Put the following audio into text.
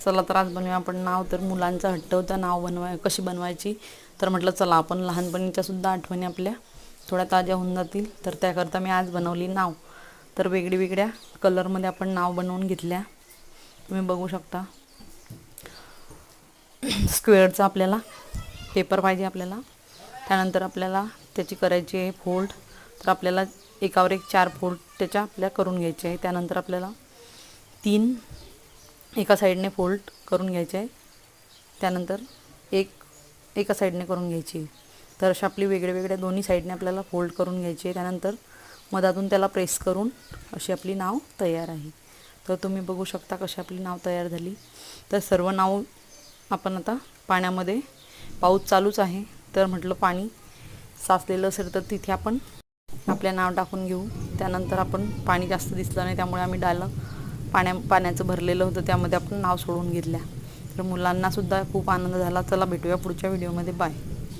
चला तर आज बनवूया आपण नाव. तर मुलांचा हट्ट होता नाव कशी बनवायची. तर म्हटलं चला आपण लहानपणीच्या सुद्धा आठवणी आपल्या थोड्या ताज्या होऊन जातील. तर त्याकरता मी आज बनवली नाव. तर वेगळ्या कलरमध्ये आपण नाव बनवून घेतल्या. तुम्ही बघू शकता. स्क्वेअरचा आपल्याला पेपर पाहिजे आपल्याला. त्यानंतर आपल्याला त्याची करायची आहे फोल्ड. तर आपल्याला एकावर एक 4 फोल्ड त्याच्या आपल्या करून घ्यायचे आहे. त्यानंतर आपल्याला 3 एका साईडने फोल्ड करून घ्यायचे आहे. त्यानंतर एका साईडने करून घ्यायची. तर अशा आपली वेगळ्या दोन्ही साईडने आपल्याला फोल्ड करून घ्यायची आहे. त्यानंतर मधातून त्याला प्रेस करून अशी आपली नाव तयार आहे. तर तुम्ही बघू शकता कशी आपली नाव तयार झाली. तर सर्व नाव आपण आता पाण्यामध्ये, पाऊस चालूच आहे तर म्हटलं पाणी साचलेलं असेल तर तिथे आपण आपल्या नाव टाकून घेऊ. त्यानंतर आपण पाणी जास्त दिसलं नाही त्यामुळे आम्ही पाण्याचं भरलेलं होतं त्यामध्ये आपण नाव सोडून घेतल्या. तर मुलांनासुद्धा खूप आनंद झाला. चला भेटूया पुढच्या व्हिडिओमध्ये. बाय.